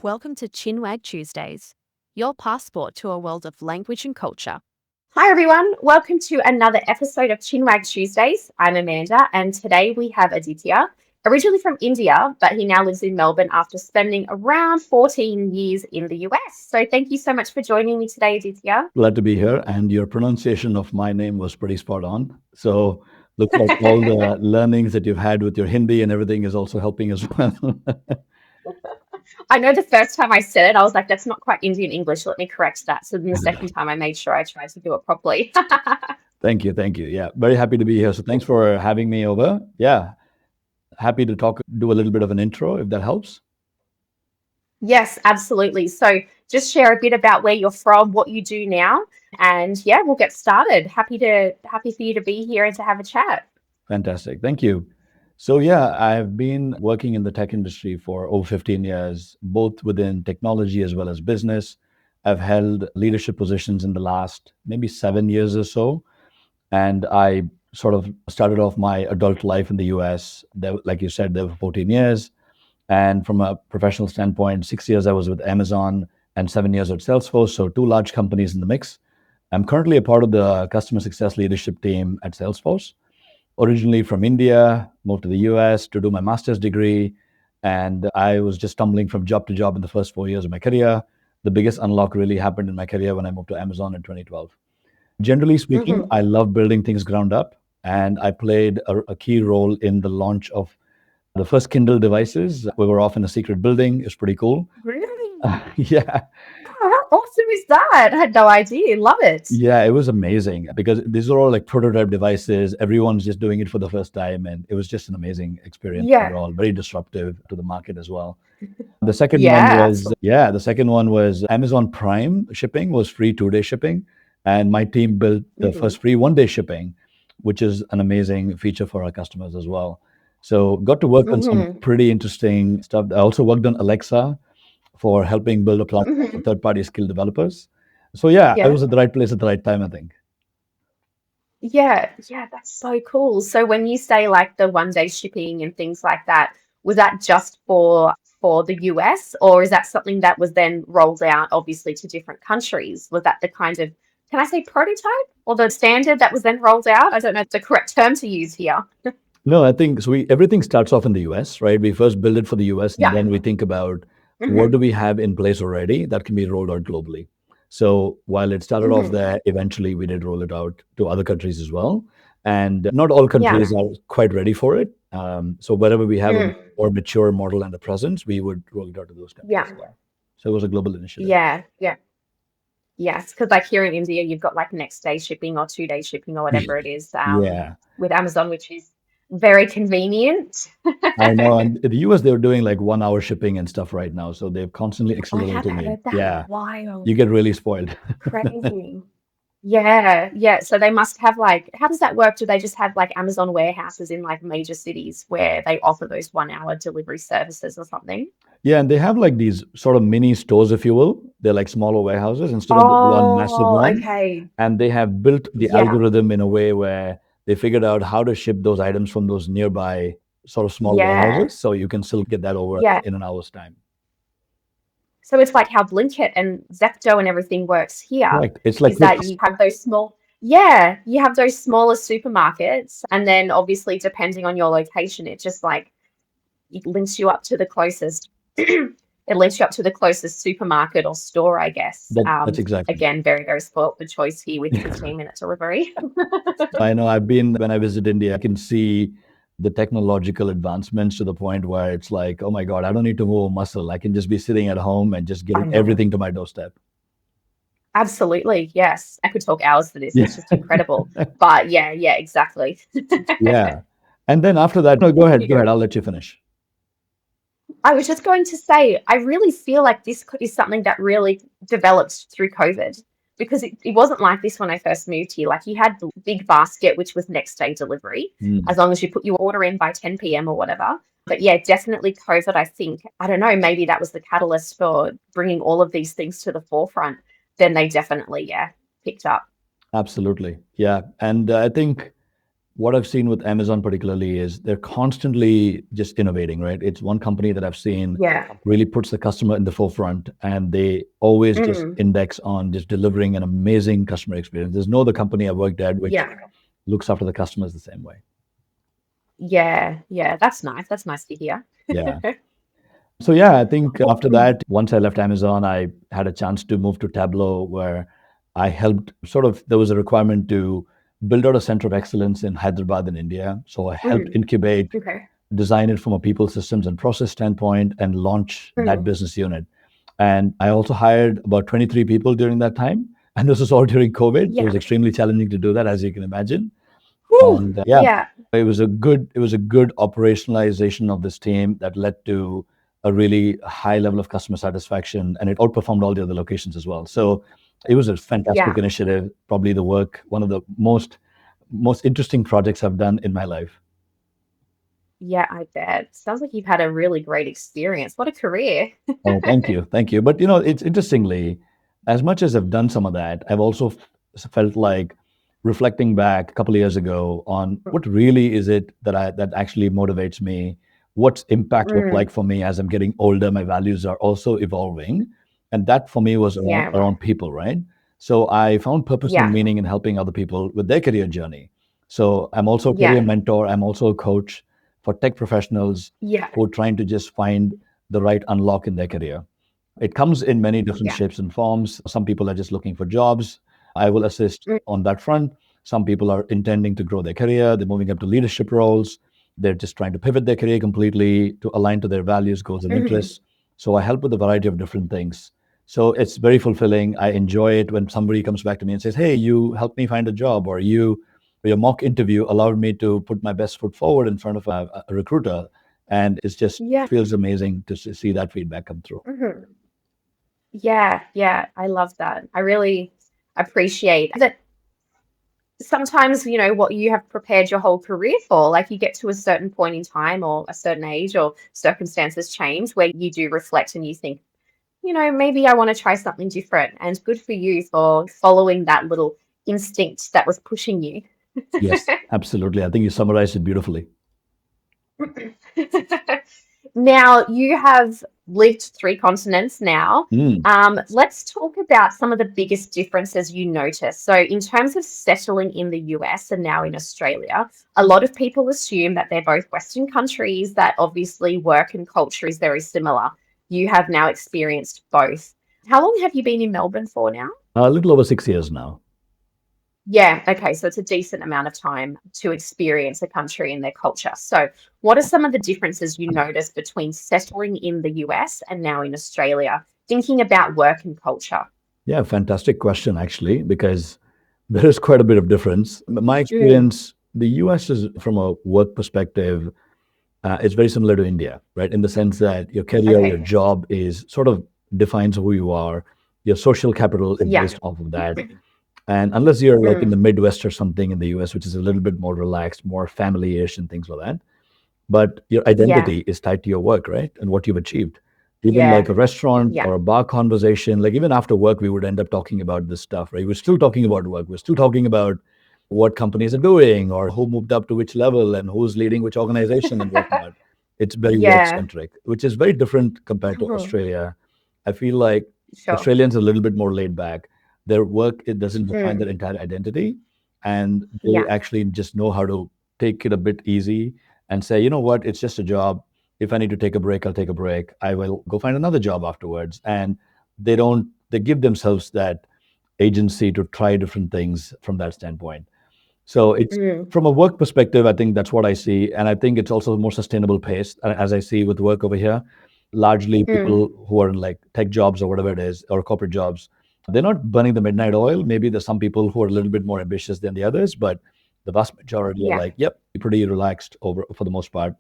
Welcome to Chinwag Tuesdays, your passport to a world of language and culture. Hi everyone, welcome to another episode of Chinwag Tuesdays. I'm Amanda and today we have Aditya, originally from India, but he now lives in Melbourne after spending around 14 years in the US. So thank you so much for joining me today, Aditya. Glad to be here. And your pronunciation of my name was pretty spot on. So looks like all the learnings that you've had with your Hindi and everything is also helping as well. I know the first time I said it, I was like, that's not quite Indian English. Let me correct that. So then the second time I made sure I tried to do it properly. Thank you. Thank you. Yeah, very happy to be here. So thanks for having me over. Yeah, happy to do a little bit of an intro if that helps. Yes, absolutely. So just share a bit about where you're from, what you do now, and yeah, we'll get started. Happy for you to be here and to have a chat. Fantastic. Thank you. So yeah, I've been working in the tech industry for over 15 years, both within technology as well as business. I've held leadership positions in the last maybe 7 years or so. And I sort of started off my adult life in the US. There, like you said, there for 14 years. And from a professional standpoint, 6 years I was with Amazon and 7 years at Salesforce. So two large companies in the mix. I'm currently a part of the customer success leadership team at Salesforce. Originally from India, moved to the US to do my master's degree. And I was just stumbling from job to job in the first 4 years of my career. The biggest unlock really happened in my career when I moved to Amazon in 2012. Generally speaking, Hmm. I love building things ground up. And I played a key role in the launch of the first Kindle devices. We were off in a secret building. It was pretty cool. Really? Yeah. Oh, how awesome is that? I had no idea. Love it. Yeah, it was amazing because these are all like prototype devices. Everyone's just doing it for the first time. And it was just an amazing experience Yeah. overall, very disruptive to the market as well. The second one Yeah, was, absolutely. yeah, the second one was Amazon Prime shipping was free 2 day shipping. And my team built the Hmm. first free 1 day shipping, which is an amazing feature for our customers as well. So got to work on some Hmm. pretty interesting stuff. I also worked on Alexa for helping build a platform for Hmm. third-party skill developers. So yeah, I Yeah. was at the right place at the right time, I think. Yeah. Yeah, that's so cool. So when you say like the 1 day shipping and things like that, was that just for the US, or is that something that was then rolled out obviously to different countries? Was that the kind of, can I say prototype or the standard that was then rolled out? I don't know the correct term to use here. No, I think so. Everything starts off in the US, right? We first build it for the US, and Yeah. then we think about what Hmm. do we have in place already that can be rolled out globally. So while it started off Hmm. there, eventually we did roll it out to other countries as well. And not all Yeah. countries are quite ready for it. So wherever we have a Mm. more mature model and a presence, we would roll it out to those countries Yeah. as well. So it was a global initiative. Yeah. Yeah. Yes, because like here in India, you've got like next day shipping or 2 day shipping or whatever it is Yeah, with Amazon, which is very convenient. I know. And in the US, they're doing like 1 hour shipping and stuff right now. So they're constantly I have accelerating it. heard that. Yeah, Wild. you get really spoiled. Crazy. Yeah, yeah. So they must have like, how does that work? Do they just have like Amazon warehouses in like major cities where they offer those 1 hour delivery services or something? Yeah, and they have like these sort of mini stores, if you will. They're like smaller warehouses instead of the one massive Oh, one. okay. And they have built the Yeah, algorithm in a way where they figured out how to ship those items from those nearby sort of small yeah, warehouses. So you can still get that over yeah. in an hour's time. So it's like how Blinkit and Zepto and everything works here, Right. It's like is that clicks. you have those small, yeah, you have those smaller supermarkets, and then obviously depending on your location, it just like it links you up to the closest it links you up to the closest supermarket or store, I guess. That's exactly Again, very, very spoilt for choice here with it. 15-minute delivery. I know I've been, when I visit India, I can see the technological advancements to the point where it's like, oh my God, I don't need to move a muscle. I can just be sitting at home and just I getting know. everything to my doorstep. Absolutely, yes. I could talk hours for this. Yeah. It's just incredible. But yeah, yeah, exactly. Yeah. And then after that, no, go ahead, go ahead. I'll let you finish. I was just going to say, I really feel like this is something that really developed through COVID because it wasn't like this when I first moved here. Like you had the big basket, which was next day delivery, Mm. as long as you put your order in by 10 p.m. or whatever. But yeah, definitely COVID, I think, I don't know, maybe that was the catalyst for bringing all of these things to the forefront. Then they definitely, yeah, picked up. Absolutely. Yeah. And I think what I've seen with Amazon particularly is they're constantly just innovating, right? It's one company that I've seen Yeah. really puts the customer in the forefront, and they always just Mm. index on just delivering an amazing customer experience. There's no other company I've worked at which Yeah. looks after the customers the same way. Yeah. Yeah. That's nice. That's nice to hear. Yeah. So yeah, I think after Mm. that, once I left Amazon, I had a chance to move to Tableau, where I helped sort of, there was a requirement to build out a center of excellence in Hyderabad in India. So I helped Mm. incubate, Okay. design it from a people systems and process standpoint, and launch that Mm. business unit. And I also hired about 23 people during that time. And this was all during COVID. It Yeah. was extremely challenging to do that, as you can imagine. Whew. And yeah, Yeah. it was a good operationalization of this team that led to a really high level of customer satisfaction, and it outperformed all the other locations as well. So it was a fantastic Yeah. initiative, probably one of the most interesting projects I've done in my life. Yeah, I bet. Sounds like you've had a really great experience. What a career. Oh, thank you. But it's interestingly, as much as I've done some of that, I've also felt like reflecting back a couple of years ago on what really is it that actually motivates me. What's impact look Mm. like for me as I'm getting older? My values are also evolving, and that for me was around, Yeah. around people, right? So I found purpose and Yeah. meaning in helping other people with their career journey. So I'm also a career Yeah. mentor. I'm also a coach for tech professionals Yeah. who are trying to just find the right unlock in their career. It comes in many different Yeah. shapes and forms. Some people are just looking for jobs. I will assist Mm. on that front. Some people are intending to grow their career. They're moving up to leadership roles. They're just trying to pivot their career completely to align to their values, goals, and Mhm. interests. So I help with a variety of different things. So it's very fulfilling. I enjoy it when somebody comes back to me and says, "Hey, you helped me find a job," or your mock interview allowed me to put my best foot forward in front of a recruiter. And it just Yeah. feels amazing to see that feedback come through. Mhm. Yeah. Yeah. I love that. I really appreciate that sometimes, what you have prepared your whole career for, like you get to a certain point in time or a certain age or circumstances change where you do reflect and you think, maybe I want to try something different. And good for you for following that little instinct that was pushing you. Yes, absolutely. I think you summarized it beautifully. Now, you have lived three continents now. Mm. Let's talk about some of the biggest differences you notice. So, in terms of settling in the US and now in Australia, a lot of people assume that they're both Western countries, that obviously work and culture is very similar. You have now experienced both. How long have you been in Melbourne for now? A little over 6 years now. Yeah, okay, so it's a decent amount of time to experience a country and their culture. So, what are some of the differences you notice between settling in the US and now in Australia, thinking about work and culture? Yeah, fantastic question, actually, because there is quite a bit of difference. My Mm. experience, the US is from a work perspective, it's very similar to India, right? In the sense that your career, your Okay. job is sort of defines who you are. Your social capital is Yeah. based off of that. And unless you're like in Mm. the Midwest or something in the US, which is a little bit more relaxed, more family-ish and things like that, but your Yeah. identity is tied to your work, right? And what you've achieved. Even like Yeah. a restaurant Yeah. or a bar conversation, like even after work, we would end up talking about this stuff, right? We're still talking about work. We're still talking about what companies are doing or who moved up to which level and who's leading which organization and whatnot. It's very work Yeah. centric, which is very different compared to Mhm. Australia. I feel like Sure. Australians are a little bit more laid back. Their work, it doesn't define Mm. their entire identity. And they Yeah. actually just know how to take it a bit easy and say, you know what, it's just a job. If I need to take a break, I'll take a break. I will go find another job afterwards. And they give themselves that agency to try different things from that standpoint. So it's Mm. from a work perspective, I think that's what I see. And I think it's also a more sustainable pace, as I see with work over here. Largely Mm. people who are in like tech jobs or whatever it is, or corporate jobs, they're not burning the midnight oil. Maybe there's some people who are a little bit more ambitious than the others, but the vast majority are Yeah. like, yep, pretty relaxed over for the most part.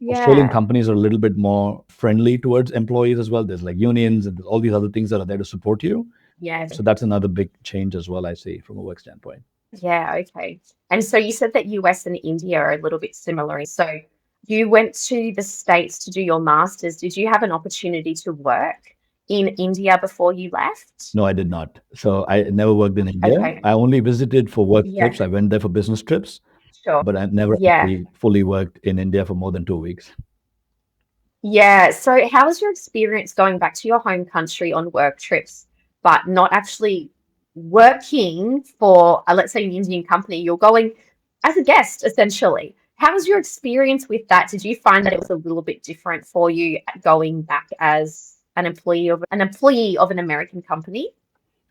Australian Yeah. companies are a little bit more friendly towards employees as well. There's like unions and all these other things that are there to support you. Yeah. So that's another big change as well, I see from a work standpoint. Yeah, okay. And so you said that US and India are a little bit similar. So you went to the States to do your master's. Did you have an opportunity to work in India before you left? No, I did not. So I never worked in India. Okay. I only visited for work Yeah. trips. I went there for business trips. Sure. but I've never Yeah. actually fully worked in India for more than 2 weeks. Yeah. So how was your experience going back to your home country on work trips, but not actually working for, let's say, an Indian company? You're going as a guest, essentially. How was your experience with that? Did you find that it was a little bit different for you going back as an employee of an American company?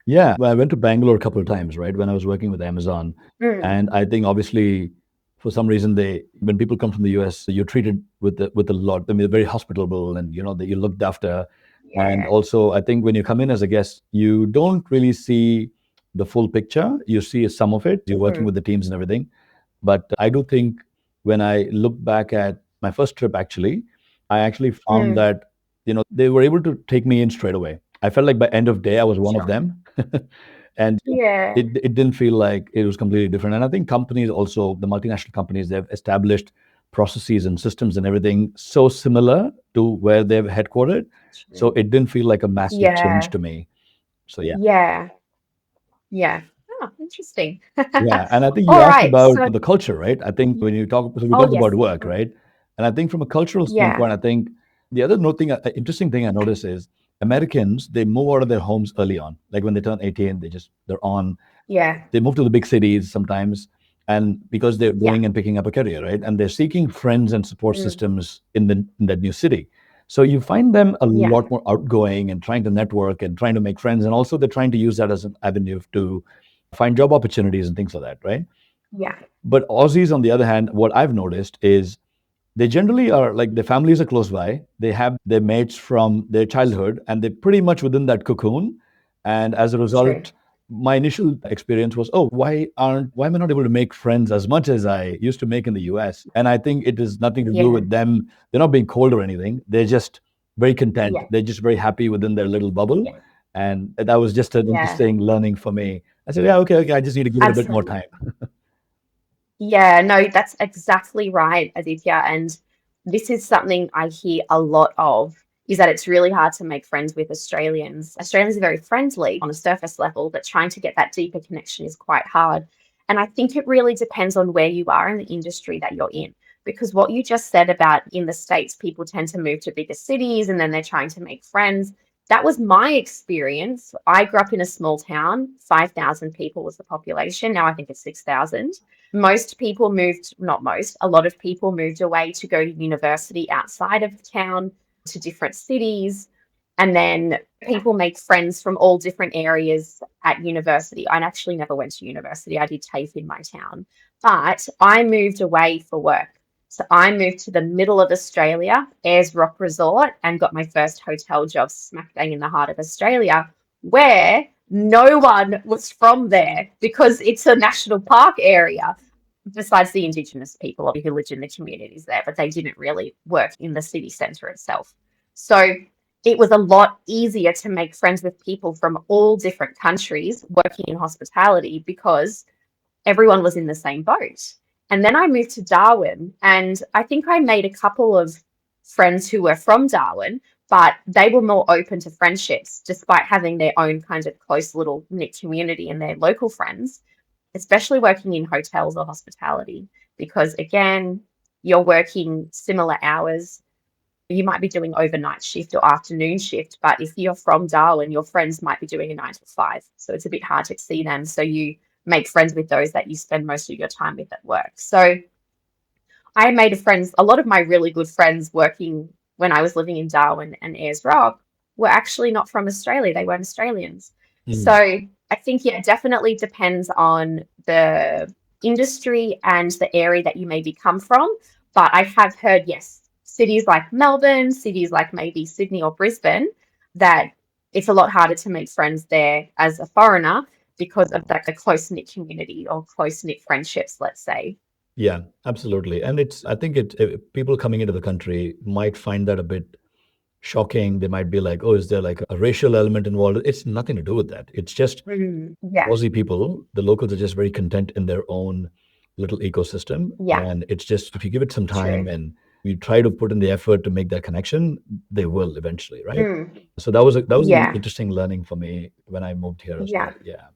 Yeah, well, I went to Bangalore a couple of times, right, when I was working with Amazon. Mm. And I think obviously for some reason when people come from the US, you're treated with a lot. I mean, they're very hospitable and that you're looked after. And Yeah. also I think when you come in as a guest, you don't really see the full picture. You see some of it. You're working Mm. with the teams and everything. But I do think when I look back at my first trip, actually, I actually found Mm. that, they were able to take me in straight away. I felt like by end of day, I was one of Sure. them. And Yeah. it didn't feel like it was completely different. And I think companies also, the multinational companies, they've established processes and systems and everything so similar to where they've headquartered. So True. it didn't feel like a massive change Yeah. to me. So yeah. Yeah. Yeah. Oh, interesting. Yeah, and I think you All asked right. about So, the culture, right? I think when you talk, so we oh talked yes. about work, right? And I think from a cultural Yeah. standpoint, I think the other interesting thing I notice is Americans, they move out of their homes early on. Like when they turn 18, they're on. Yeah. They move to the big cities sometimes, and because they're Yeah. going and picking up a career, right? And they're seeking friends and support Mm. systems in that new city. So you find them a Yeah. lot more outgoing and trying to network and trying to make friends, and also they're trying to use that as an avenue to find job opportunities and things like that, right? Yeah. But Aussies, on the other hand, what I've noticed is they generally are like their families are close by. They have their mates from their childhood, and they're pretty much within that cocoon. And as a True. result, my initial experience was, oh, why am I not able to make friends as much as I used to make in the US? And I think it is nothing to do Yeah. with them. They're not being cold or anything. They're just very content. Yeah. They're just very happy within their little bubble. Yeah. And that was just an Yeah. interesting learning for me. I said, yeah, okay, I just need to give it a bit more Absolutely. time. Yeah, no, that's exactly right, Aditya. And this is something I hear a lot of, is that it's really hard to make friends with Australians. Australians are very friendly on a surface level, but trying to get that deeper connection is quite hard. And I think it really depends on where you are in the industry that you're in. Because what you just said about in the States, people tend to move to bigger cities and then they're trying to make friends. That was my experience. I grew up in a small town, 5,000 people was the population. Now I think it's 6,000. Most people moved, not most, a lot of people moved away to go to university outside of town to different cities. And then people make friends from all different areas at university. I actually never went to university. I did TAFE in my town, but I moved away for work. So I moved to the middle of Australia, Ayers Rock Resort, and got my first hotel job smack bang in the heart of Australia, where no one was from there because it's a national park area. Besides the Indigenous people who lived in the communities there, but they didn't really work in the city centre itself. So it was a lot easier to make friends with people from all different countries working in hospitality because everyone was in the same boat. And then I moved to Darwin, and I think I made a couple of friends who were from Darwin, but they were more open to friendships despite having their own kind of close little knit community and their local friends, especially working in hotels or hospitality, because again, you're working similar hours. You might be doing overnight shift or afternoon shift, but if you're from Darwin, your friends might be doing a 9 to 5. So it's a bit hard to see them. So you make friends with those that you spend most of your time with at work. So I made friends, a lot of my really good friends working when I was living in Darwin and Ayers Rock were actually not from Australia. They weren't Australians. So Mm. I think, yeah, it definitely depends on the industry and the area that you maybe come from. But I have heard, yes, cities like Melbourne, cities like maybe Sydney or Brisbane, that it's a lot harder to make friends there as a foreigner because of that the close knit community or close knit friendships, let's say. Yeah, absolutely. And I think people coming into the country might find that a bit shocking. They might be like, oh, is there like a racial element involved? It's nothing to do with that. It's just Yeah, Aussie people, the locals are just very content in their own little ecosystem. yeah, And it's just, if you give it some time true. and you try to put in the effort to make that connection, they will eventually, right? Mm, So that was an yeah, interesting learning for me when I moved here as yeah, well. Yeah.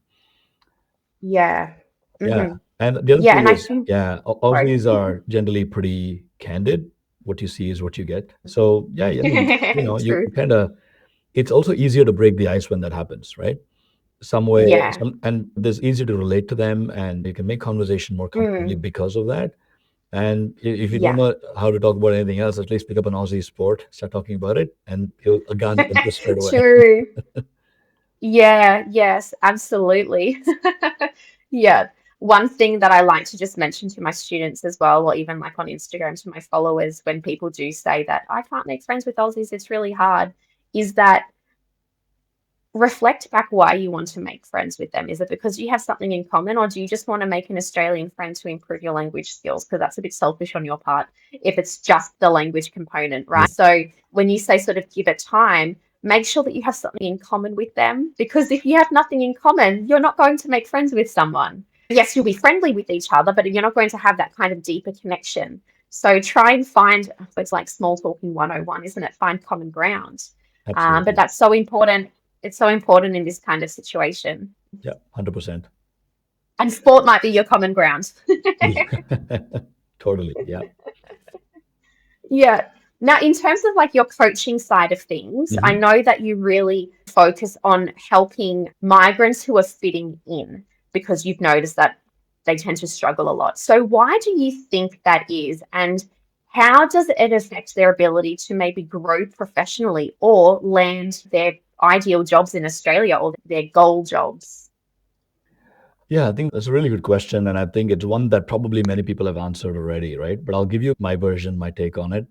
yeah. Yeah. Hmm. And the other Yeah, thing and I is, think, yeah, sorry. Aussies are generally pretty candid. What you see is what you get. So yeah, I mean, you True. kind of, it's also easier to break the ice when that happens, right? Some way, Yeah. and this easy to relate to them, and you can make conversation more comfortably Mm, because of that. And if you don't yeah. know how to talk about anything else, at least pick up an Aussie sport, start talking about it, and you'll garner interest straight away. True. Yeah, yes, absolutely. Yeah. One thing that I like to just mention to my students as well, or even like on Instagram to my followers, when people do say that I can't make friends with Aussies, it's really hard, is that reflect back why you want to make friends with them. Is it because you have something in common, or do you just want to make an Australian friend to improve your language skills? Because that's a bit selfish on your part if it's just the language component, Yeah, right? So when you say sort of give it time, make sure that you have something in common with them. Because if you have nothing in common, you're not going to make friends with someone. Yes, you'll be friendly with each other, but you're not going to have that kind of deeper connection. So try and find, it's like small talking 101, isn't it? Find common ground. But absolutely. that's so important. It's so important in this kind of situation. Yeah, 100%. And sport might be your common ground. Yeah. Totally. Yeah. Yeah. Now, in terms of like your coaching side of things, I Mhm. know that you really focus on helping migrants who are fitting in because you've noticed that they tend to struggle a lot. So, why do you think that is? And how does it affect their ability to maybe grow professionally or land their ideal jobs in Australia or their goal jobs? Yeah, I think that's a really good question. And I think it's one that probably many people have answered already, right? But I'll give you my version, my take on it.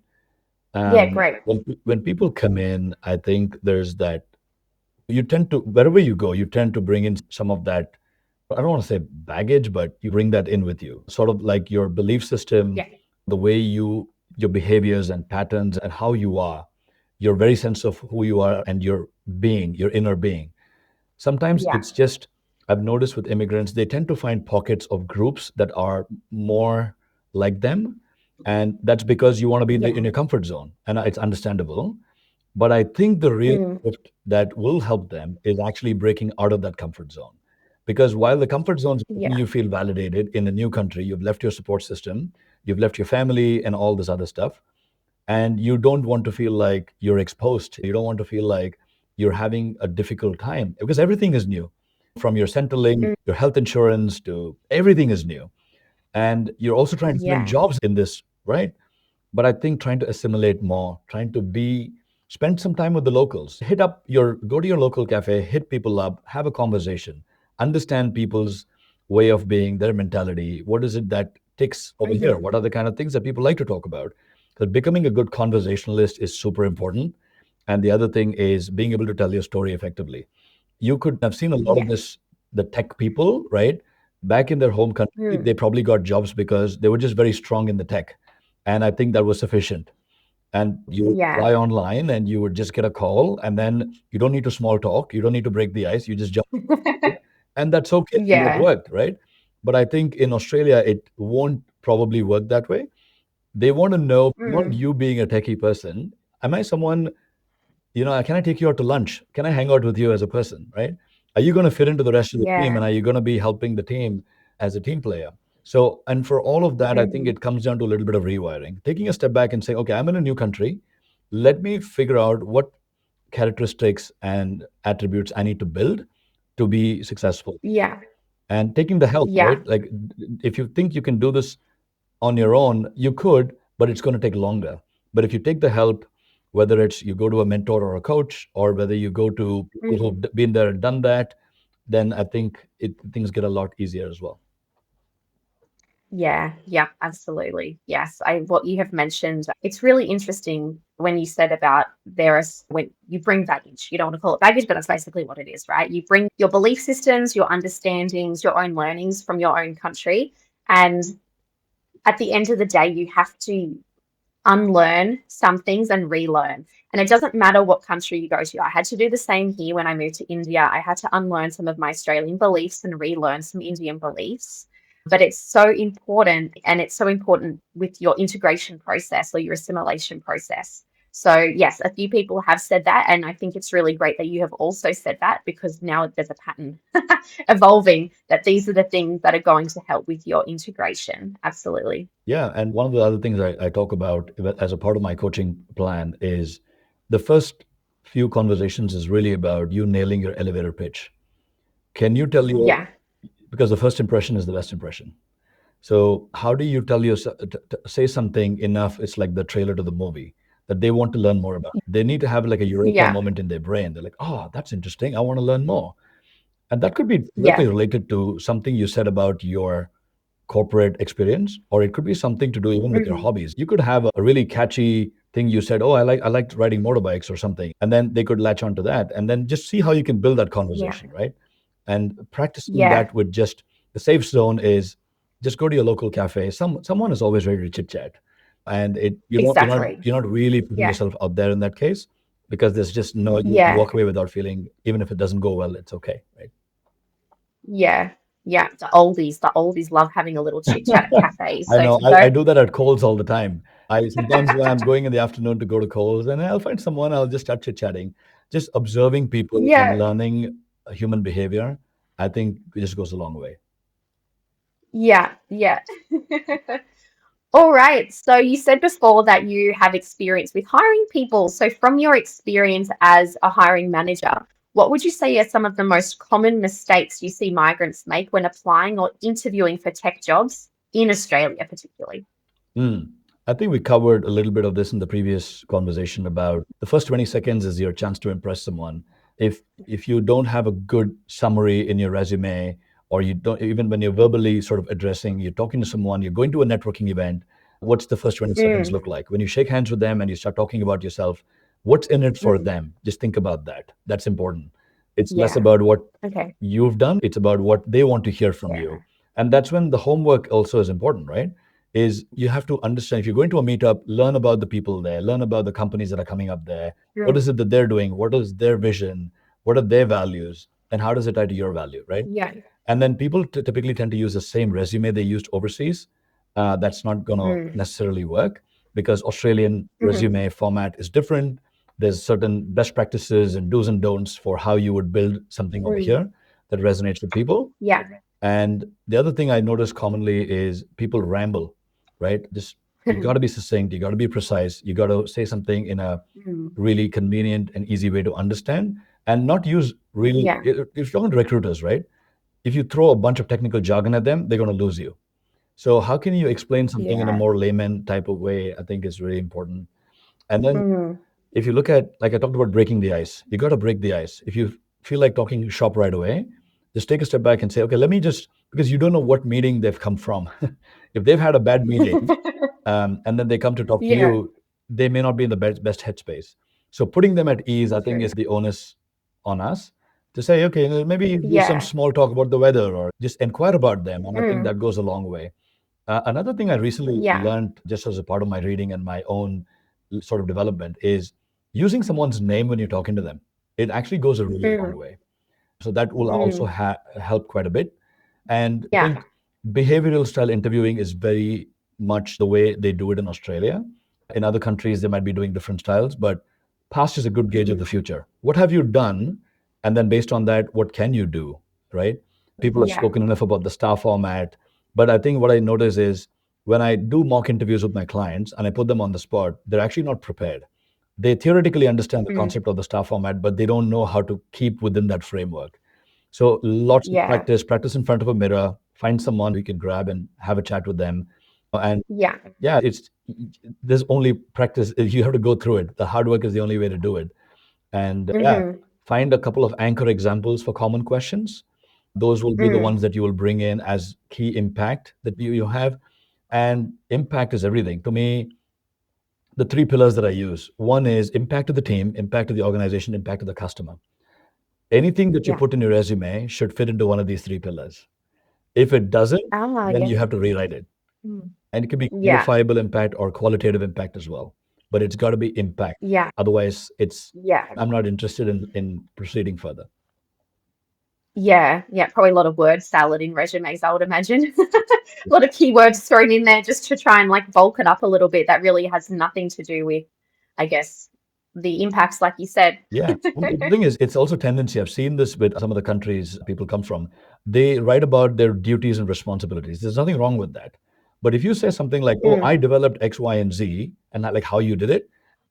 Yeah, great. When people come in, I think there's that you tend to, wherever you go, you tend to bring in some of that. I don't want to say baggage, but you bring that in with you. Sort of like your belief system, Yeah, the way your behaviors and patterns and how you are, your very sense of who you are and your being, your inner being. Sometimes yeah, it's just, I've noticed with immigrants, they tend to find pockets of groups that are more like them. And that's because you want to be yeah. in your comfort zone. And it's understandable. But I think the real Mm, shift that will help them is actually breaking out of that comfort zone. Because while the comfort zone is making yeah. you feel validated in a new country, you've left your support system, you've left your family and all this other stuff, and you don't want to feel like you're exposed. You don't want to feel like you're having a difficult time because everything is new. From your Centrelink, Mm, your health insurance to everything is new. And you're also trying to fill in yeah. jobs in this, right? But I think trying to assimilate more, trying to spend some time with the locals, go to your local cafe, hit people up, have a conversation, understand people's way of being, their mentality. What is it that ticks over here? Hmm. What are the kind of things that people like to talk about? Because becoming a good conversationalist is super important. And the other thing is being able to tell your story effectively. You could have seen a lot of Yeah. this, the tech people, right? Back in their home country, Mm, they probably got jobs because they were just very strong in the tech. And I think that was sufficient. And you would yeah. apply online and you would just get a call, and then you don't need to small talk. You don't need to break the ice. You just jump, and that's okay. And it Yeah. worked, right? But I think in Australia, it won't probably work that way. They want to know, not Mm, you being a techie person, am I someone, can I take you out to lunch? Can I hang out with you as a person, right? Are you going to fit into the rest of the team? yeah. And are you going to be helping the team as a team player? So, and for all of that, I think Hmm. it comes down to a little bit of rewiring, taking a step back and saying, okay, I'm in a new country. Let me figure out what characteristics and attributes I need to build to be successful. Yeah. And taking the help, Yeah. right? Like, if you think you can do this on your own, you could, but it's going to take longer. But if you take the help, whether it's you go to a mentor or a coach, or whether you go to people Hmm. who've been there and done that, then I think things get a lot easier as well. Yeah. Yeah. Absolutely. Yes. What you have mentioned, it's really interesting when you said about when you bring baggage. You don't want to call it baggage, but that's basically what it is, right? You bring your belief systems, your understandings, your own learnings from your own country. And at the end of the day, you have to unlearn some things and relearn. And it doesn't matter what country you go to. I had to do the same here when I moved to India. I had to unlearn some of my Australian beliefs and relearn some Indian beliefs. But it's so important, and it's so important with your integration process or your assimilation process. So yes, a few people have said that, and I think it's really great that you have also said that because now there's a pattern evolving that these are the things that are going to help with your integration. Absolutely. Yeah, and one of the other things I talk about as a part of my coaching plan is the first few conversations is really about you nailing your elevator pitch. Can you tell your, Yeah. because the first impression is the best impression. So how do you tell your, say something enough, it's like the trailer to the movie that they want to learn more about. They need to have like a eureka Yeah. moment in their brain. They're like, oh, that's interesting. I want to learn more. And that could be Yeah. directly related to something you said about your corporate experience, or it could be something to do even with your Mm. hobbies. You could have a really catchy thing you said, oh, I liked riding motorbikes or something. And then they could latch onto that and then just see how you can build that Yeah. conversation, right? And practicing Yeah. that with just the safe zone is just go to your local cafe. Someone is always ready to chit chat. And Exactly. you're not really putting Yeah. yourself out there in that case because there's just no you can Yeah. walk away without feeling even if it doesn't go well, it's okay, right? Yeah. Yeah. The oldies love having a little chit chat at cafes. I So know. for I those, do that at Coles all the time. I sometimes when I'm going in the afternoon to go to Coles, and I'll find someone, I'll just start chit-chatting. Just observing people and yeah. learning human behavior, I think it just goes a long way. Yeah. Yeah. All right. So you said before that you have experience with hiring people. So from your experience as a hiring manager, what would you say are some of the most common mistakes you see migrants make when applying or interviewing for tech jobs in Australia, particularly? Mm. I think we covered a little bit of this in the previous conversation about the first 20 seconds is your chance to impress someone. If you don't have a good summary in your resume, or you don't, even when you're verbally sort of addressing, you're talking to someone, you're going to a networking event, what's the first 20 seconds Mm. look like? When you shake hands with them and you start talking about yourself, what's in it for Mm. them? Just think about that. That's important. It's less Yeah. about what Okay. you've done, it's about what they want to hear from Yeah. you. And that's when the homework also is important, right? Is you have to understand if you're going to a meetup, learn about the people there, learn about the companies that are coming up there. What Mm. is it that they're doing? What is their vision? What are their values? And how does it tie to your value, right? Yeah. And then people typically tend to use the same resume they used overseas. That's not going to Mm. necessarily work because Australian Hmm. resume format is different. There's certain best practices and do's and don'ts for how you would build something over Mm. here that resonates with people. Yeah. And the other thing I notice commonly is people ramble, right? Just you got to be succinct, you got to be precise, you got to say something in a Mm. really convenient and easy way to understand, and not use real. Yeah. If you're talking to recruiters, right? If you throw a bunch of technical jargon at them, they're going to lose you. So how can you explain something in a Yeah. more layman type of way? I think is really important. And then Mm. if you look at, like I talked about breaking the ice, you got to break the ice. If you feel like talking shop right away, just take a step back and say, okay, let me just, because you don't know what meeting they've come from. If they've had a bad meeting and then they come to talk to Yeah. you, they may not be in the best headspace. So putting them at ease, I think, True. is the onus on us to say, okay, maybe do some Yeah. small talk about the weather or just inquire about them. And I think Mm. that goes a long way. Another thing I recently Yeah. learned, just as a part of my reading and my own sort of development, is using someone's name when you're talking to them. It actually goes a really long Mm. way. So that will also Mm. help quite a bit. And I Yeah. think behavioral style interviewing is very much the way they do it in Australia. In other countries, they might be doing different styles, but past is a good gauge of the Mm. future. What have you done? And then based on that, what can you do? Right? People have Yeah. spoken enough about the star format. But I think what I notice is when I do mock interviews with my clients and I put them on the spot, they're actually not prepared. They theoretically understand the Mm. concept of the star format, but they don't know how to keep within that framework. So lots of Yeah. practice in front of a mirror, find someone who you can grab and have a chat with them. And Yeah. yeah, there's only practice. You have to go through it. The hard work is the only way to do it. And yeah, Hmm. find a couple of anchor examples for common questions. Those will be the Mm. ones that you will bring in as key impact that you have. And impact is everything. To me, the three pillars that I use, one is impact to the team, impact to the organization, impact to the customer. Anything that you Yeah. put in your resume should fit into one of these three pillars. If it doesn't, Ah, then you yeah. have to rewrite it. Mm. And it can be Yeah. quantifiable impact or qualitative impact as well. But it's got to be impact. Yeah. Otherwise, Yeah. I'm not interested in proceeding further. Yeah. Yeah. Probably a lot of word salad in resumes, I would imagine. A lot of keywords thrown in there just to try and like bulk it up a little bit that really has nothing to do with I guess, the impacts, like you said. Yeah. Well, the thing is, it's also tendency. I've seen this with some of the countries people come from. They write about their duties and responsibilities. There's nothing wrong with that. But if you say something like, "Oh, Mm, I developed X, Y, and Z," and not like how you did it,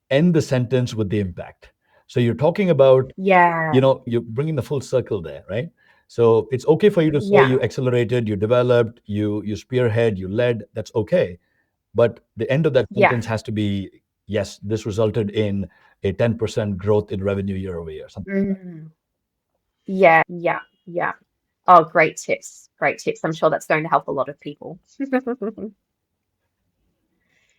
end the sentence with the impact. So you're talking about, yeah, you're bringing the full circle there, right? So it's okay for you to say yeah, you accelerated, you developed, you spearhead, you led. That's okay. But the end of that yeah, sentence has to be, yes, this resulted in a 10% growth in revenue year over year. Something. mm, yeah, yeah, yeah. Oh, great tips. Great tips. I'm sure that's going to help a lot of people.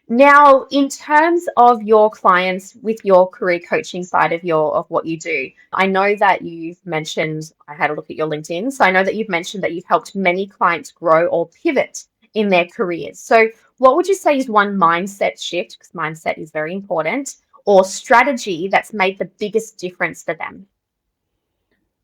Now, in terms of your clients with your career coaching side of what you do, I know that you've mentioned, I had a look at your LinkedIn, so I know that you've mentioned that you've helped many clients grow or pivot in their careers. So, what would you say is one mindset shift, because mindset is very important, or strategy that's made the biggest difference for them?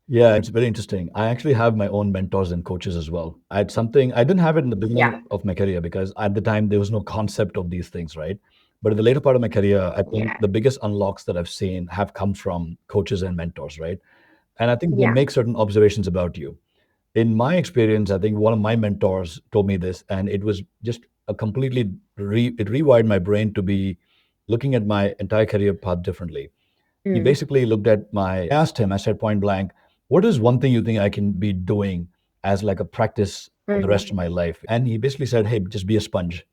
Yeah, it's very interesting. I actually have my own mentors and coaches as well. I had something, I didn't have it in the beginning Yeah, of my career because at the time there was no concept of these things, right? But in the later part of my career, I think yeah, the biggest unlocks that I've seen have come from coaches and mentors, right? And I think they yeah. make certain observations about you. In my experience, I think one of my mentors told me this, and it was just a completely it rewired my brain to be looking at my entire career path differently. He Mm, basically looked at I asked him, I said point blank, what is one thing you think I can be doing as like a practice for the rest mm, of my life? And he basically said, hey, just be a sponge.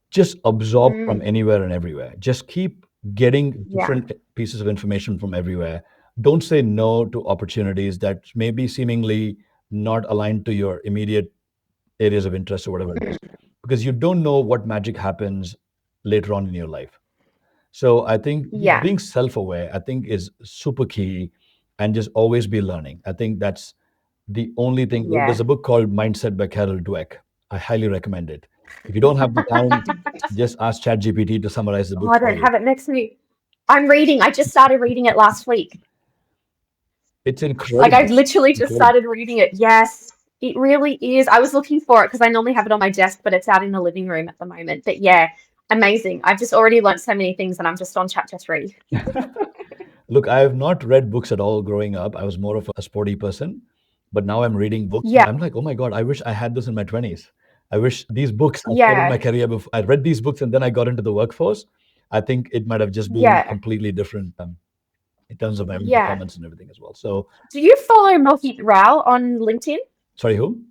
Just absorb from mm, anywhere and everywhere. Just keep getting yeah, different pieces of information from everywhere. Don't say no to opportunities that may be seemingly not aligned to your immediate areas of interest or whatever it is, mm, because you don't know what magic happens later on in your life. So I think just yeah, being self-aware, I think, is super key, and just always be learning. I think that's the only thing. There's yeah. a book called Mindset by Carol Dweck. I highly recommend it. If you don't have the time, just ask ChatGPT to summarize the Oh, book I for don't you. have it next to me. I'm reading. I just started reading it last week. It's Like incredible. I've literally just Incredible. started reading it. Yes, it really is. I was looking for it because I normally have it on my desk, but it's out in the living room at the moment. But yeah, amazing. I've just already learned so many things and I'm just on chapter 3. Look, I have not read books at all growing up. I was more of a sporty person, but now I'm reading books and Yeah, I'm like, oh my God, I wish I had this in my 20s. I wish these books I started my yeah, career before I read these books and then I got into the workforce. I think it might have just been yeah, completely different in terms of my own yeah. performance and everything as well. So, Do you follow Mohit Rao on LinkedIn? sorry, who?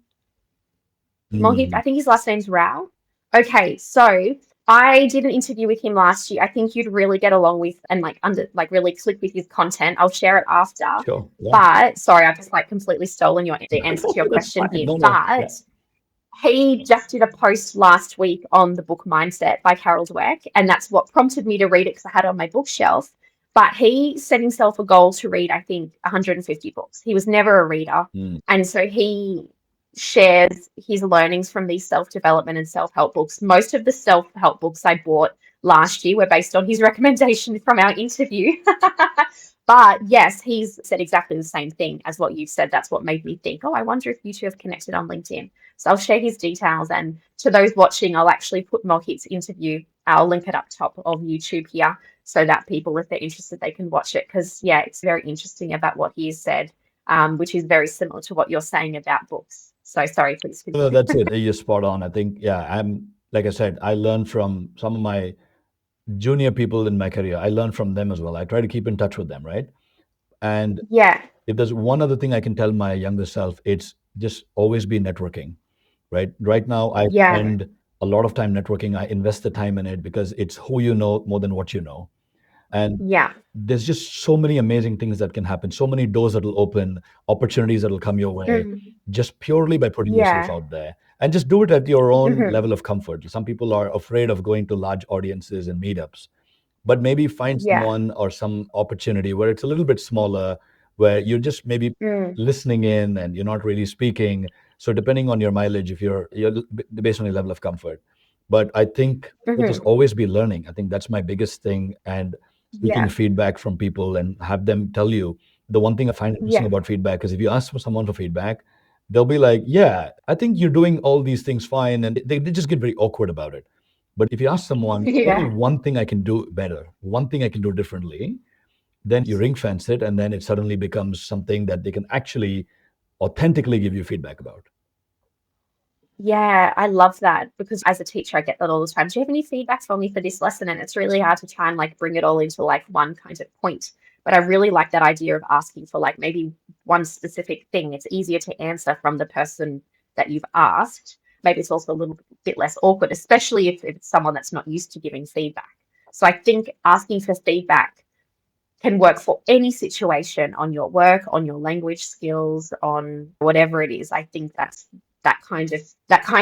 Mohit, Mm, I think his last name's Rao. Okay, so I did an interview with him last year. I think you'd really get along with and like really click with his content. I'll share it after. sure. Yeah. But sorry, I've just like completely stolen the answer to your That's question fine. here. No, no. Yeah. But he just did a post last week on the book Mindset by Carol Dweck, and that's what prompted me to read it because I had it on my bookshelf. But he set himself a goal to read, I think, 150 books. He was never a reader. Mm. And so he shares his learnings from these self development and self help books. Most of the self help books I bought last year were based on his recommendation from our interview. But yes, he's said exactly the same thing as what you've said. That's what made me think, oh, I wonder if you two have connected on LinkedIn. So I'll share his details. And to those watching, I'll actually put Mohit's interview. I'll link it up top of YouTube here so that people, if they're interested, they can watch it. Because, yeah, it's very interesting about what he has said, which is very similar to what you're saying about books. So sorry, please No, continue. that's it. You're spot on. I think, yeah, like I said, I learned from some of my junior people in my career. I learned from them as well. I try to keep in touch with them, right? And Yeah, if there's one other thing I can tell my younger self, it's just always be networking, right? Right now, I yeah, spend a lot of time networking. I invest the time in it because it's who you know more than what you know. And yeah. there's just so many amazing things that can happen, so many doors that will open, opportunities that will come your way, Mm, just purely by putting yourself yeah. out there. And just do it at your own Hmm. level of comfort. Some people are afraid of going to large audiences and meetups, but maybe find Yeah. someone or some opportunity where it's a little bit smaller, where you're just maybe Mm, listening in and you're not really speaking. So depending on your mileage, if you're based on your level of comfort. But I think we'll just hmm. always be learning. I think that's my biggest thing. And seeking Yeah, feedback from people and have them tell you. The one thing I find interesting yeah, about feedback is if you ask for someone for feedback, they'll be like, yeah, I think you're doing all these things fine. And they just get very awkward about it. But if you ask someone, tell me Yeah. one thing I can do better, one thing I can do differently, then you ring fence it, and then it suddenly becomes something that they can actually authentically give you feedback about. Yeah, I love that because as a teacher, I get that all the time. Do you have any feedback for me for this lesson? And it's really hard to try and like bring it all into like one kind of point. But I really like that idea of asking for like maybe one specific thing. It's easier to answer from the person that you've asked. Maybe it's also a little bit less awkward, especially if it's someone that's not used to giving feedback. So I think asking for feedback can work for any situation on your work, on your language skills, on whatever it is. I think that kind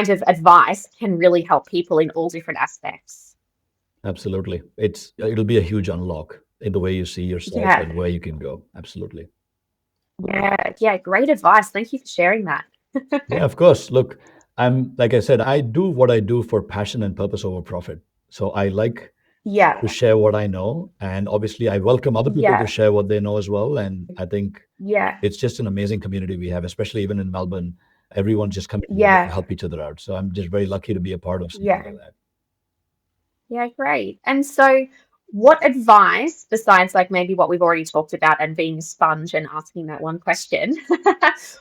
of advice can really help people in all different aspects. Absolutely. It'll be a huge unlock in the way you see yourself Yeah, and where you can go. Absolutely. yeah, yeah. Great advice. Thank you for sharing that. Yeah, of course. Look, I'm like I said, I do what I do for passion and purpose over profit. So I like to Yeah, share what I know, and obviously I welcome other people to yeah, share what they know as well. And I think yeah, it's just an amazing community we have, especially even in Melbourne. Everyone's just coming together to yeah, help each other out. So I'm just very lucky to be a part of something yeah. like that. Yeah, great. And so, what advice, besides like maybe what we've already talked about and being a sponge and asking that one question,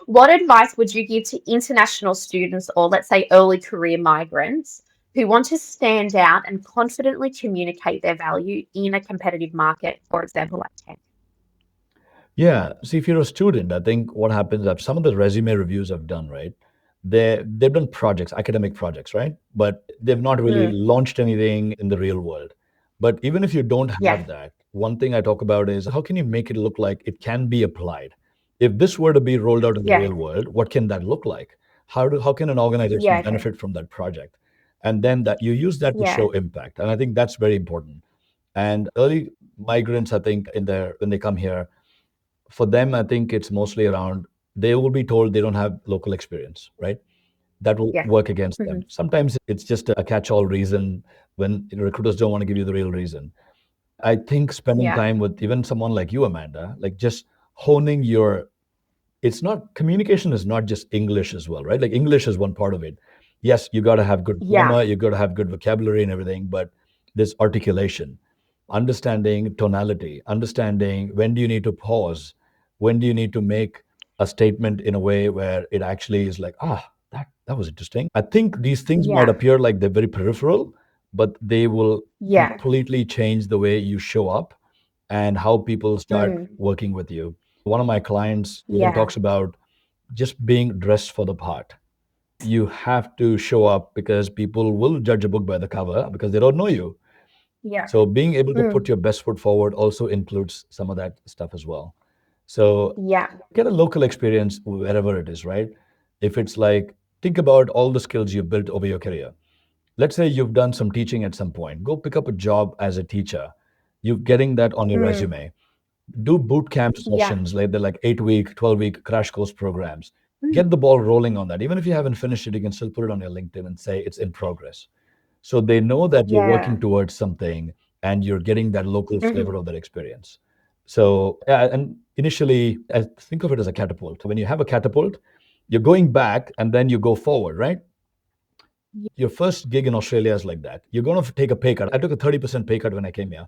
what advice would you give to international students or let's say early career migrants who want to stand out and confidently communicate their value in a competitive market, for example, like tech? Yeah. See, if you're a student, I think what happens that some of the resume reviews I've done, right? They've done projects, academic projects, right? But they've not really Mm, launched anything in the real world. But even if you don't yeah, have that, one thing I talk about is how can you make it look like it can be applied? If this were to be rolled out in the yeah, real world, what can that look like? How can an organization yeah, okay, benefit from that project? And then that you use that to yeah, show impact. And I think that's very important. And early migrants, I think, in their when they come here, for them, I think it's mostly around they will be told they don't have local experience, right? That will yeah, work against hmm, them. Sometimes it's just a catch all reason when recruiters don't want to give you the real reason. I think spending yeah, time with even someone like you, Amanda, like just honing your it's not communication is not just English as well, right? Like English is one part of it. Yes, you got to have good yeah, grammar, you got to have good vocabulary and everything, but this articulation, understanding tonality, understanding when do you need to pause, when do you need to make a statement in a way where it actually is like, that was interesting. I think these things might yeah, appear like they're very peripheral, but they will yeah, completely change the way you show up and how people start mm, working with you. One of my clients even yeah, talks about just being dressed for the part. You have to show up because people will judge a book by the cover because they don't know you. yeah, So being able to put mm, your best foot forward also includes some of that stuff as well. So yeah, get a local experience wherever it is, right? If it's like, think about all the skills you've built over your career. Let's say you've done some teaching at some point. Go pick up a job as a teacher. You're getting that on your mm, resume. Do boot camp yeah. sessions like they're like 8 week, 12-week crash course programs. Mm. Get the ball rolling on that. Even if you haven't finished it, you can still put it on your LinkedIn and say it's in progress. So they know that you're working Yeah. towards something and you're getting that local flavor Mhm. of that experience. So, yeah, and initially, think of it as a catapult. When you have a catapult, you're going back and then you go forward, right? Y Your first gig in Australia is like that. You're going to take a pay cut. I took a 30% pay cut when I came here,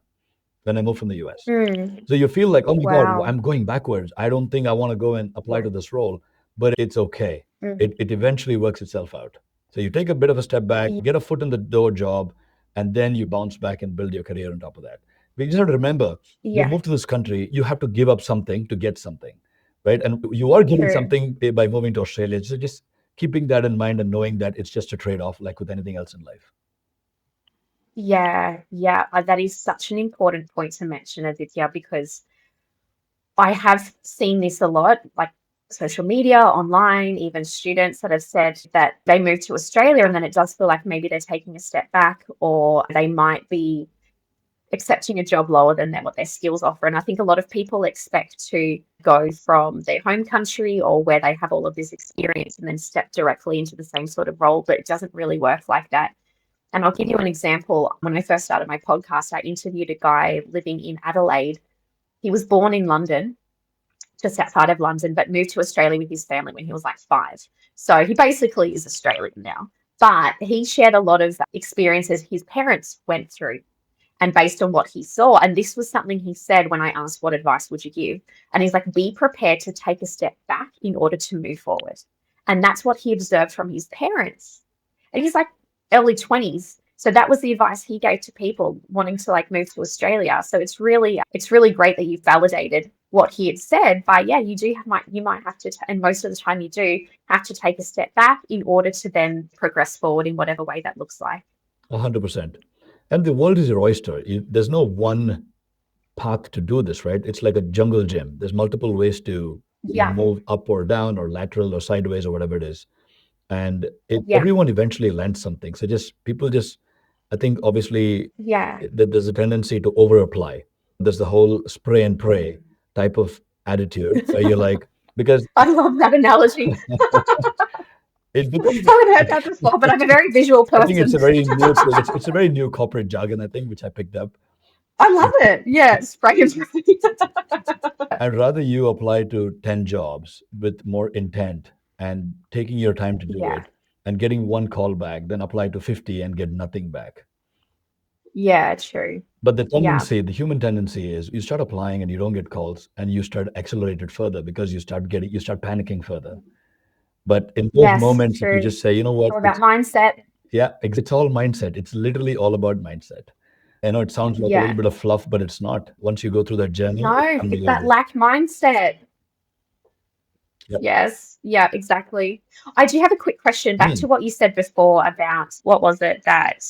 when I moved from the US. Mm. So you feel like, oh my God, Wow. I'm going backwards. I don't think I want to go and apply Yeah. to this role, but it's okay. Mm. It eventually works itself out. So you take a bit of a step back, Y get a foot in the door job, and then you bounce back and build your career on top of that. But you just have to remember, you yeah. move to this country, you have to give up something to get something, right? And you are getting True. something by moving to Australia. So just keeping that in mind and knowing that it's just a trade off, like with anything else in life. Yeah. Yeah. That is such an important point to mention, Aditya, because I have seen this a lot, like social media, online, even students that have said that they move to Australia and then it does feel like maybe they're taking a step back or they might be accepting a job lower than what their skills offer. And I think a lot of people expect to go from their home country or where they have all of this experience and then step directly into the same sort of role, but it doesn't really work like that. And I'll give you an example. When I first started my podcast, I interviewed a guy living in Adelaide. He was born in London, just outside of London, but moved to Australia with his family when he was like 5. So he basically is Australian now. But he shared a lot of experiences his parents went through and based on what he saw. And this was something he said when I asked, what advice would you give? And he's like, be prepared to take a step back in order to move forward. And that's what he observed from his parents. And he's like early 20s. So that was the advice he gave to people wanting to like move to Australia. So it's really great that you validated what he had said by, yeah, you might have to, and most of the time you do have to take a step back in order to then progress forward in whatever way that looks like. 100%. And the world is your oyster. There's no one path to do this, right? It's like a jungle gym. There's multiple ways to Yeah. move up or down or lateral or sideways or whatever it is. And Yeah. everyone eventually lands something. So I think obviously Yeah. there's a tendency to over apply. There's the whole spray and pray type of attitude where you're like, because I love that analogy. it becomes, I haven't heard that before, but I'm a very visual I think it's person. a very new, it's a very new corporate jargon, I think, which I picked up. I love it. Yeah, spray and pray. I'd rather you apply to 10 jobs with more intent and taking your time to do Yeah. it and getting one call back than apply to 50 and get nothing back. Yeah, true. But the Yeah. tendency, the human tendency is you start applying and you don't get calls and you start accelerated further because you start panicking further. But in those Yes, moments, if you true. just say, you know what, All about mindset. yeah, it's all mindset. It's literally all about mindset. I know it sounds like a little Yeah. bit of fluff, but it's not. Once you go through that journey, No, it's it's that unbelievable. lack mindset. Yep. Yes. Yeah, exactly. I do have a quick question back to what you said before about what was it that,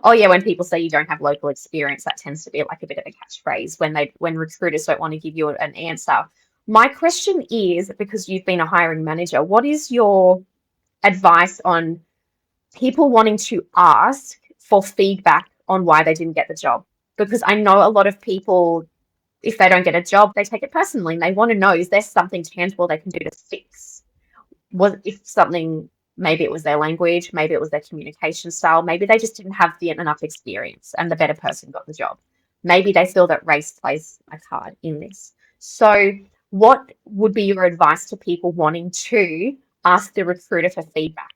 oh yeah, when people say you don't have local experience, that tends to be like a bit of a catchphrase when recruiters don't want to give you an answer. My question is, because you've been a hiring manager, what is your advice on people wanting to ask for feedback on why they didn't get the job? Because I know a lot of people, if they don't get a job, they take it personally and they want to know, is there something tangible they can do to fix? If something, maybe it was their language, maybe it was their communication style, maybe they just didn't have enough experience and the better person got the job. Maybe they feel that race plays a card in this. So what would be your advice to people wanting to ask the recruiter for feedback?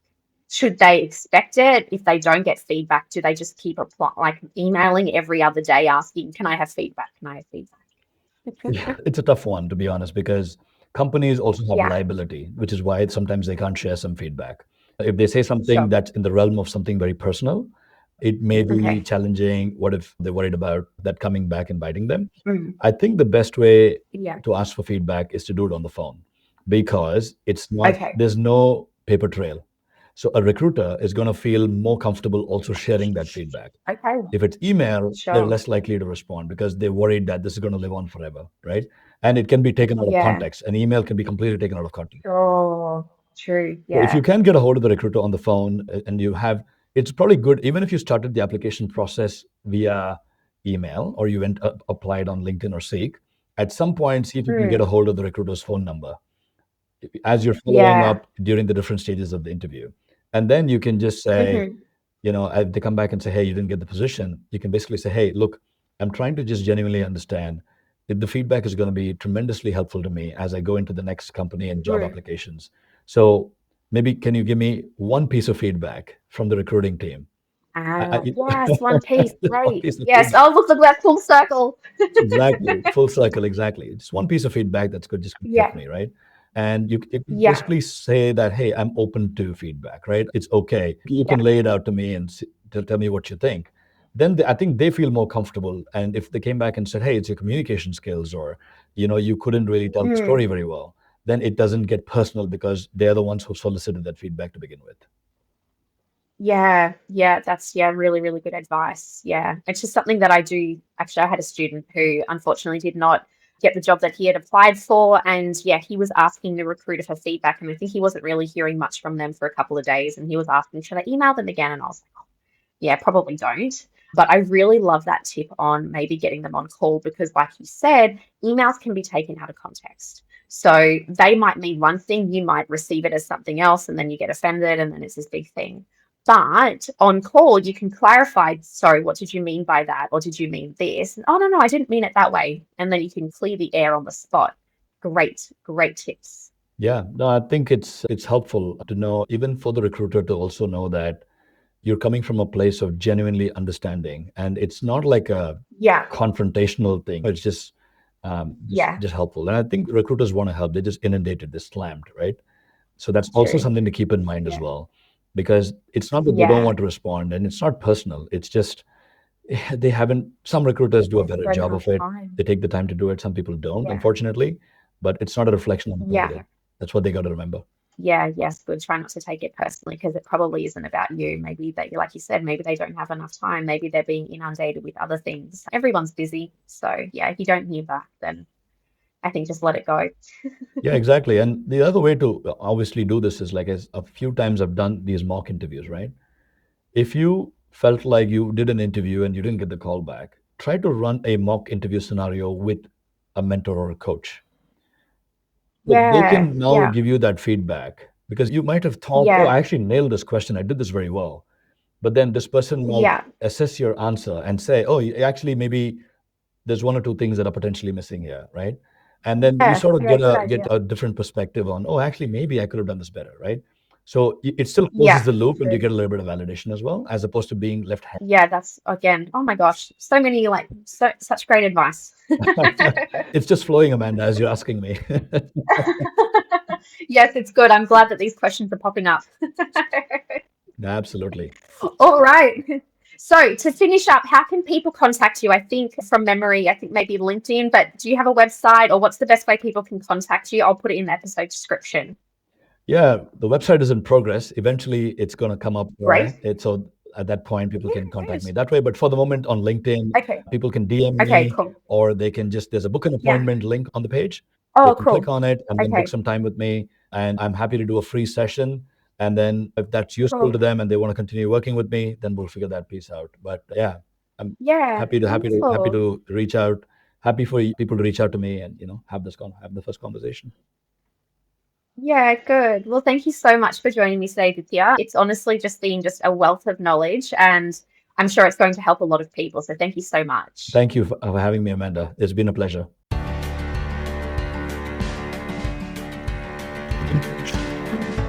Should they expect it? If they don't get feedback, do they just keep like emailing every other day asking, can I have feedback? Can I have feedback? It's a tough one, to be honest, because companies also have Yeah, liability, which is why sometimes they can't share some feedback. If they say something sure. that's in the realm of something very personal, it may be Okay. challenging. What if they're worried about that coming back and biting them? Mm, I think the best way yeah. to ask for feedback is to do it on the phone because Okay. there's no paper trail. So a recruiter is going to feel more comfortable also sharing that feedback. Okay. If it's email, they're Sure. less likely to respond because they're worried that this is going to live on forever, right? And it can be taken out of Yeah. context. An email can be completely taken out of context. Oh, true. So if Yeah. you can get a hold of the recruiter on the phone and it's probably good, even if you started the application process via email or you went applied on LinkedIn or Seek, at some point, see if you can get a hold of the recruiter's phone number as you're following Yeah. up during the different stages of the interview. And then you can just say, Mm-hmm. if they come back and say, hey, you didn't get the position, you can basically say, hey, look, I'm trying to just genuinely understand that the feedback is going to be tremendously helpful to me as I go into the next company and job applications. So maybe can you give me one piece of feedback from the recruiting team? Yes, one piece. Just one Great. piece of Yes. feedback. Oh, look that full circle. Exactly. Full cycle, exactly. Just one piece of feedback that's good, just Yeah. with me, right? And you can Yeah. basically say that, hey, I'm open to feedback, right? It's okay. You Yeah. can lay it out to me and tell me what you think. Then I think they feel more comfortable. And if they came back and said, hey, it's your communication skills, or you couldn't really tell the story very well, then it doesn't get personal because they're the ones who solicited that feedback to begin with. Yeah. Yeah. That's, yeah, really, really good advice. Yeah. It's just something that I do. Actually, I had a student who unfortunately did not get the job that he had applied for. And yeah, he was asking the recruiter for feedback. And I think he wasn't really hearing much from them for a couple of days. And he was asking, should I email them again? And I was like, yeah, probably don't. But I really love that tip on maybe getting them on call because, like you said, emails can be taken out of context. So they might mean one thing, you might receive it as something else, and then you get offended, and then it's this big thing. But on call, you can clarify, sorry, what did you mean by that? Or did you mean this? And, oh, no, I didn't mean it that way. And then you can clear the air on the spot. Great, great tips. Yeah, no, I think it's helpful to know, even for the recruiter to also know that you're coming from a place of genuinely understanding, and it's not like a Yeah. confrontational thing. It's just Yeah. just helpful. And I think recruiters want to help. They just inundated, they slammed, right? So that's also True. something to keep in mind as Yeah. well, because it's not that they don't Yeah. want to respond, and it's not personal. It's just they haven't. Some recruiters do a better Don't job have of it. time. They take the time to do it. Some people don't, Yeah. unfortunately. But it's not a reflection on the Yeah. candidate. That's what they got to remember. Yeah, yes, good. Try not to take it personally because it probably isn't about you. Maybe that, like you said, maybe they don't have enough time. Maybe they're being inundated with other things. Everyone's busy. So, yeah, if you don't hear back, then I think just let it go. Yeah, exactly. And the other way to obviously do this is like, as a few times I've done these mock interviews, right? If you felt like you did an interview and you didn't get the call back, try to run a mock interview scenario with a mentor or a coach. So they Yeah, can now yeah, give you that feedback, because you might have thought, oh, yeah, I actually nailed this question. I did this very well. But then this person might yeah, assess your answer and say, oh, actually, maybe there's one or two things that are potentially missing here, right? And then you yeah, sort of yeah, get good get idea. a different perspective on, oh, actually, maybe I could have done this better, right? So it still closes Yeah, the loop, and you true. get a little bit of validation as well, as opposed to being left hanging. Yeah, that's again, oh my gosh, so many such great advice. It's just flowing, Amanda, as you're asking me. Yes, it's good. I'm glad that these questions are popping up. Absolutely. All right. So to finish up, how can people contact you? I think from memory, I think maybe LinkedIn, but do you have a website or what's the best way people can contact you? I'll put it in the episode description. Yeah, the website is in progress. Eventually, it's going to come up Great. there. So at that point, people Yeah, can good. contact me that way. But for the moment, on LinkedIn, Okay. people can DM Okay, me, cool. or they can just, there's a book an Yeah. appointment link on the page. They Oh, can click cool. on it and then book Okay, some time with me. And I'm happy to do a free session. And then if that's useful cool. to them and they want to continue working with me, then we'll figure that piece out. But yeah, I'm Yeah, happy wonderful. to reach out. Happy for people to reach out to me and have the first conversation. Yeah, good. Well, thank you so much for joining me today, Aditya. It's honestly just been just a wealth of knowledge, and I'm sure it's going to help a lot of people. So thank you so much. Thank you for having me, Amanda. It's been a pleasure.